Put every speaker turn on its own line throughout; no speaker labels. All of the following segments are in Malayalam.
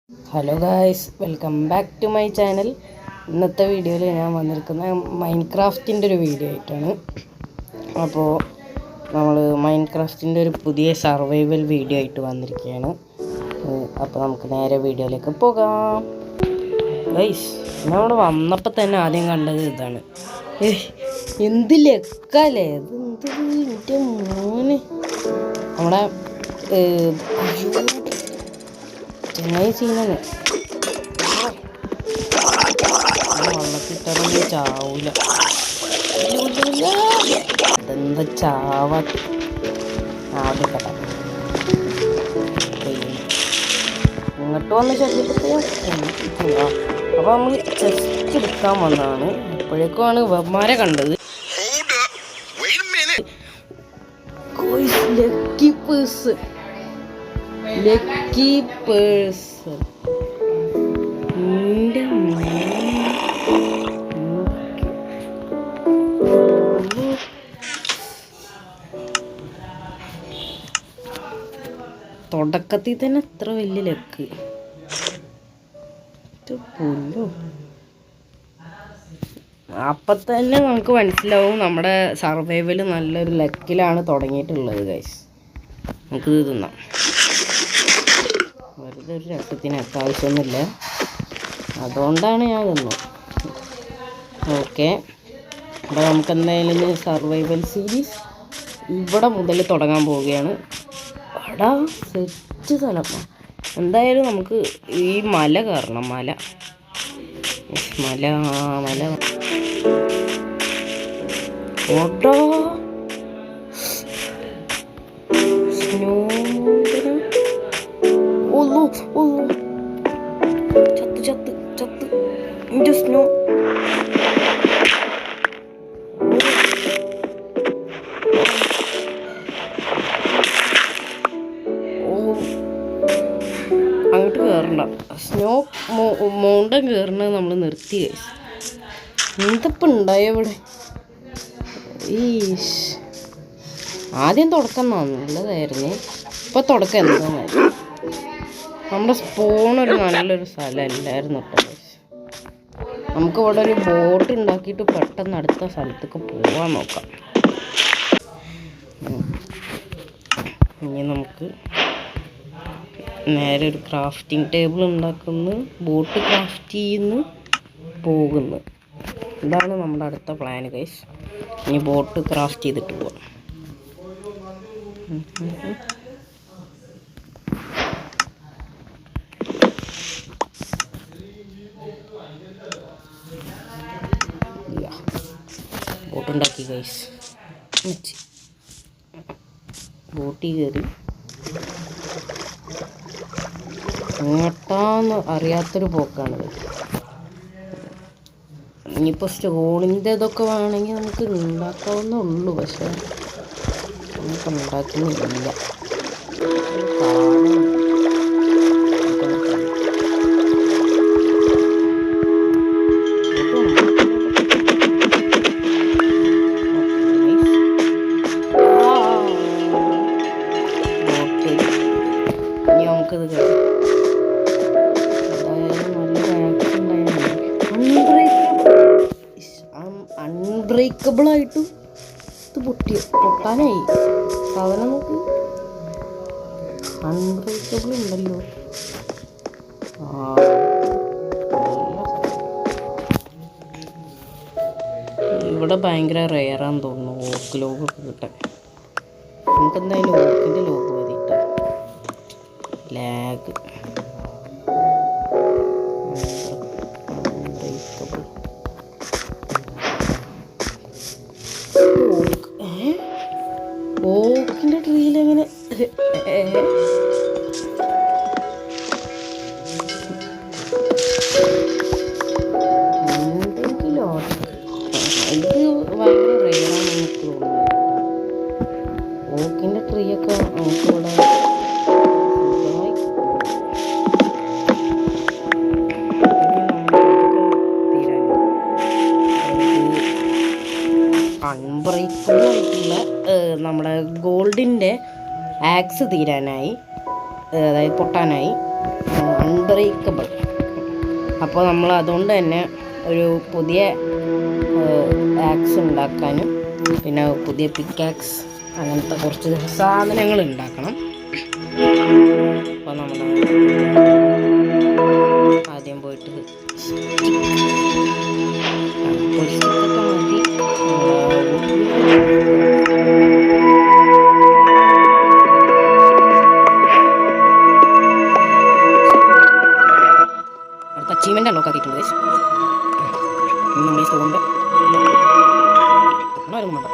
Hello guys, welcome back to my channel. ഇന്നത്തെ വീഡിയോയിൽ ഞാൻ വന്നിരിക്കുന്ന മൈൻക്രാഫ്റ്റിൻ്റെ ഒരു വീഡിയോ ആയിട്ടാണ്. അപ്പോൾ നമ്മൾ മൈൻക്രാഫ്റ്റിൻ്റെ ഒരു പുതിയ സർവൈവൽ വീഡിയോ ആയിട്ട് വന്നിരിക്കുകയാണ്. അപ്പോൾ നമുക്ക് നേരെ വീഡിയോയിലേക്ക് പോകാം. ഗൈസ്, നമ്മൾ വന്നപ്പോൾ തന്നെ ആദ്യം കണ്ടത് ഇതാണ്. എന്ത് ലെക്കല്ലേ ഇത്! എൻ്റെ മോന് നമ്മുടെ ചെങ്ങായി സീനാണ്. വെള്ളത്തിട്ടൊന്നും ചാവൂല. അതെന്താ ചാവാത്ത ആദ്യക്കട ഇങ്ങോട്ട് വന്ന് ശല്യപ്പെടുത്തിയാ. അപ്പോൾ നമ്മൾ ചെസ്റ്റ് എടുക്കാൻ വന്നതാണ്. അപ്പോഴേക്കുമാണ് വെമ്മാരെ കണ്ടത്. ലക്കി പേഴ്സൺ തുടക്കത്തിൽ തന്നെ എത്ര വലിയ ലക്ക്. അപ്പം തന്നെ നമുക്ക് മനസ്സിലാവും നമ്മുടെ സർവൈവൽ നല്ലൊരു ലക്കിലാണ് തുടങ്ങിയിട്ടുള്ളത്. ഗൈസ്, നമുക്കിത് തിന്നാം. വെറുതെ ഒരു രസത്തിനൊക്കെ ആവശ്യമൊന്നുമില്ല, അതുകൊണ്ടാണ് ഞാൻ തിന്നത്. ഓക്കെ, അപ്പോൾ നമുക്ക് എന്തായാലും സർവൈവൽ സീരീസ് ഇവിടെ മുതൽ തുടങ്ങാൻ പോവുകയാണ്. അവിടെ സെറ്റ് സ്ഥലം. എന്തായാലും നമുക്ക് ഈ മല കയറണം. മല ഓട്ടോ സ്നോ ചത്ത് എൻ്റെ സ്നോ. അങ്ങോട്ട് കയറണ്ട. സ്നോ മൗണ്ടൻ കയറണത് നമ്മൾ നിർത്തി. എന്തപ്പം ഉണ്ടായോ ഇവിടെ? ആദ്യം തുടക്കം നല്ലതായിരുന്നു, ഇപ്പം തുടക്കം എന്താ? നമ്മുടെ സ്പോണൊരു നല്ലൊരു സ്ഥലമല്ലായിരുന്നു കേട്ടോ. നമുക്കിവിടെ ഒരു ബോട്ട് ഉണ്ടാക്കിയിട്ട് പെട്ടെന്ന് അടുത്ത സ്ഥലത്തേക്ക് പോകാൻ നോക്കാം. ഇനി നമുക്ക് നേരെ ഒരു ക്രാഫ്റ്റിംഗ് ടേബിൾ ഉണ്ടാക്കുന്നു, ബോട്ട് ക്രാഫ്റ്റ് ചെയ്യുന്നു, പോകുന്നു. ഇതാണ് നമ്മുടെ അടുത്ത പ്ലാൻ ഗൈസ്. ഇനി ബോട്ട് ക്രാഫ്റ്റ് ചെയ്തിട്ട് പോകാം. ബോട്ടുണ്ടാക്കി ഗൈസ്. ബോട്ടിൽ കയറി എങ്ങോട്ടാന്ന് അറിയാത്തൊരു പോക്കാണിത്. ഇനിയിപ്പോൾ സ്റ്റോണിൻ്റെ ഇതൊക്കെ വേണമെങ്കിൽ നമുക്ക് ഉണ്ടാക്കാവുന്നേ ഉള്ളൂ, പക്ഷേ നമുക്ക് ഉണ്ടാക്കുന്നില്ല. അൺബ്രേക്കബിളായിട്ട് ഇത് പൊട്ടാനായി സാധനം. നോക്ക്, അൺബ്രേക്കബിൾ ഉണ്ടല്ലോ. ഇവിടെ ഭയങ്കര റെയറാന്ന് തോന്നുന്നു ഓക്ക് ലോഗൊക്കെ കിട്ടാൻ. നമുക്കെന്തായാലും ഓക്കിൻ്റെ ലോഗ് മതിട്ടാ. ലാഗ് ഓക്കിൻ്റെ ട്രീയിലെങ്ങനെ എന്തെങ്കിലും ഇത് ഭയങ്കര റെയറാണ് എനിക്ക് തോന്നുന്നത്. ഓക്കിൻ്റെ ട്രീ ഒക്കെ നമുക്കിവിടെ അൺബ്രേക്കബിൾ ആയിട്ടുള്ള നമ്മുടെ ഗോൾഡിൻ്റെ ആക്സ് തീരാനായി, അതായത് പൊട്ടാനായി. അൺബ്രേക്കബിൾ. അപ്പോൾ നമ്മൾ അതുകൊണ്ട് തന്നെ ഒരു പുതിയ ആക്സ് ഉണ്ടാക്കാനും പിന്നെ പുതിയ പിക്കാക്സ് അങ്ങനത്തെ കുറച്ച് സാധനങ്ങൾ ഉണ്ടാക്കണം. അപ്പോൾ നമ്മൾ ആദ്യം പോയിട്ട് സ്റ്റിക്കൊക്കെ നോക്കി അടുത്ത അച്ചീവ്മെൻ്റ് അൺലോക്ക് ആക്കിയിട്ടുണ്ട്. നമ്മൾ ഈ സ്റ്റോണിൻ്റെ ആരും വേണ്ട.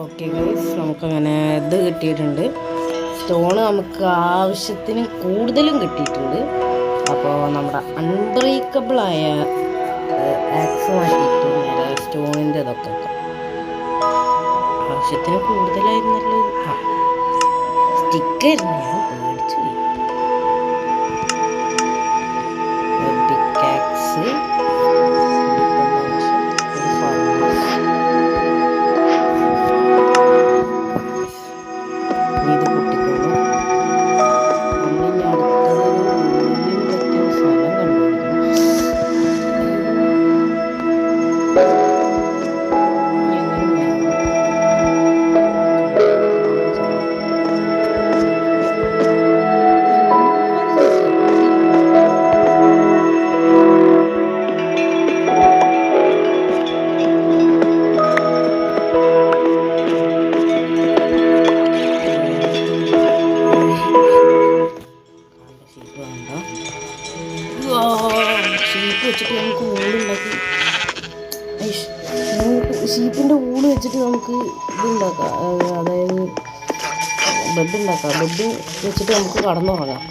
ഓക്കെ ഗൈസ്, നമുക്കങ്ങനെ ഇത് കിട്ടിയിട്ടുണ്ട്. സ്റ്റോണ് നമുക്ക് ആവശ്യത്തിന് കൂടുതലും കിട്ടിയിട്ടുണ്ട്. അപ്പോൾ നമ്മുടെ അൺബ്രേക്കബിളായ ആക്സ് മാറ്റിയിട്ട് നേരെ സ്റ്റോണിൻ്റെ ഇതൊക്കെ ആവശ്യത്തിന് കൂടുതലായിരുന്നല്ലോ. സ്റ്റിക്കായിരുന്നു, ഞാൻ പേടിച്ചു പോയി. പിക്കാക്സ് വെച്ചിട്ട് നമുക്ക് ഊളുണ്ടാക്കി ഷീപ്പിൻ്റെ ഊള് വെച്ചിട്ട് നമുക്ക് ഇതുണ്ടാക്കാം, അതായത് ബെഡ് ഉണ്ടാക്കാം. ബെഡ് വെച്ചിട്ട് നമുക്ക് കടന്നുറങ്ങാം.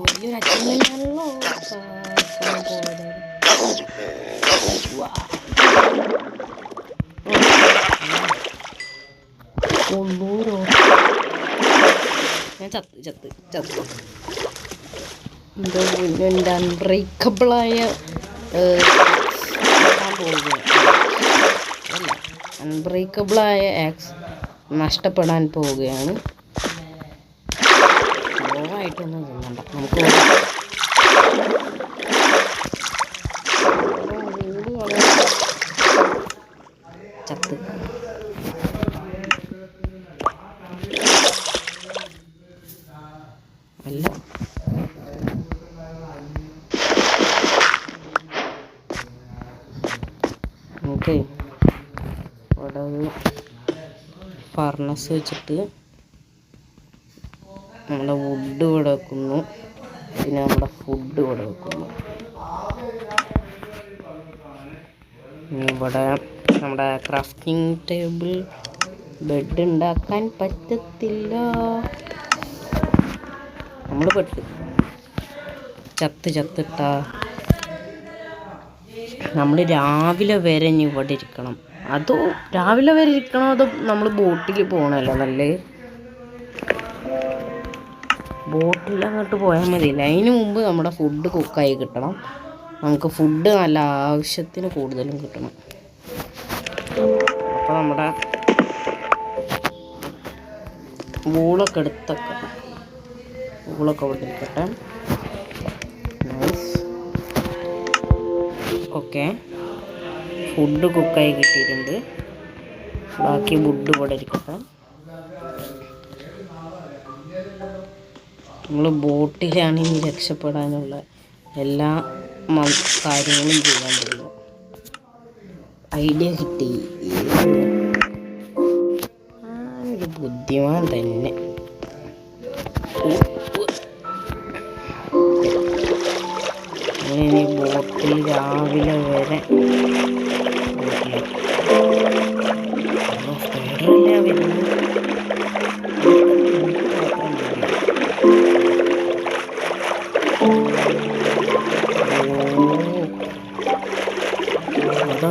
വലിയൊരു അച്ഛനല്ലോ ഒന്നൂരോ ഞാൻ ചത്ത് എൻ്റെ അൺബ്രേക്കബിളായ അൺബ്രേക്കബിളായ ആക്സ് നഷ്ടപ്പെടാൻ പോവുകയാണ്. ഓവറായിട്ടൊന്നും തോന്നണ്ട, നമുക്ക് ചത്ത് അല്ല. ഓക്കെ, അവിടെ ഒരു ഫർണസ് വെച്ചിട്ട് നമ്മുടെ വുഡ് ഇവിടെ വെക്കുന്നു, പിന്നെ നമ്മുടെ ഫുഡ് ഇവിടെ വെക്കുന്നു. ഇവിടെ നമ്മുടെ ക്രാഫ്റ്റിംഗ് ടേബിൾ ബെഡ് ഉണ്ടാക്കാൻ പറ്റത്തില്ല, നമ്മൾ പെട്ട് ചത്തിട്ട. നമ്മൾ രാവിലെ വരെ ഇനി ഇവിടെ ഇരിക്കണം. അതോ രാവിലെ വരെ ഇരിക്കണോ അതോ നമ്മൾ ബോട്ടിൽ പോകണമല്ലോ നല്ലത്. ബോട്ടിൽ അങ്ങോട്ട് പോയാൽ മതിയില്ല. അതിന് മുമ്പ് നമ്മുടെ ഫുഡ് കുക്കായി കിട്ടണം. നമുക്ക് ഫുഡ് നല്ല ആവശ്യത്തിന് കൂടുതലും കിട്ടണം. അപ്പോൾ നമ്മുടെ ഊളൊക്കെ ഊളൊക്കെ ഇവിടെ ഇരിക്കട്ടെ. നൈസ്. ഓക്കെ, ഫുഡ് കുക്കായി കിട്ടിയിട്ടുണ്ട്. ബാക്കി ഫുഡ് ഇവിടെ ഇരിക്കട്ടെ. നമ്മൾ ബോട്ടിലാണ് ഇനി രക്ഷപ്പെടാനുള്ള എല്ലാ കാര്യങ്ങളും ചെയ്യാൻ പറ്റില്ല. ഐഡിയ കിട്ടി. ഒരു ബുദ്ധിമാൻ തന്നെ. നമ്മളിനി ബോട്ടിൽ രാവിലെ വരെ സ്പൈഡറല്ല വരുന്നത്. അതാ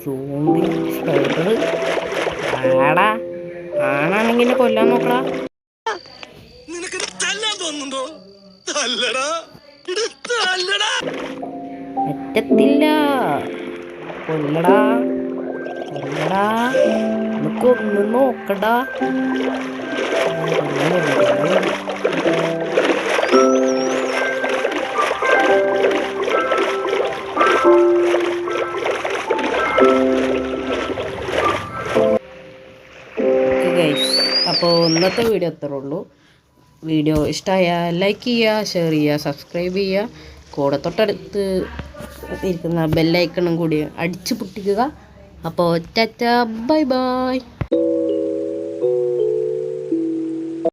സോംബി സ്പൈഡർ ആടാ. ആണാണെങ്കിൽ എന്നെ കൊല്ലാൻ നോക്കടാ. പറ്റത്തില്ല. കൊല്ലടാ കൊല്ലടാ. നമുക്കൊന്ന് നോക്കടാ. അപ്പോൾ ഇന്നത്തെ വീഡിയോ അത്രേ ഉള്ളൂ. വീഡിയോ ഇഷ്ടമായാൽ ലൈക്ക് ചെയ്യുക, ഷെയർ ചെയ്യുക, സബ്സ്ക്രൈബ് ചെയ്യുക. കൂടെ തൊട്ടടുത്ത് ഇരിക്കുന്ന ബെല്ലൈക്കണും കൂടി അടിച്ചു പൊട്ടിക്കുക. അപ്പോൾ ടാറ്റാ, ബൈ ബൈ.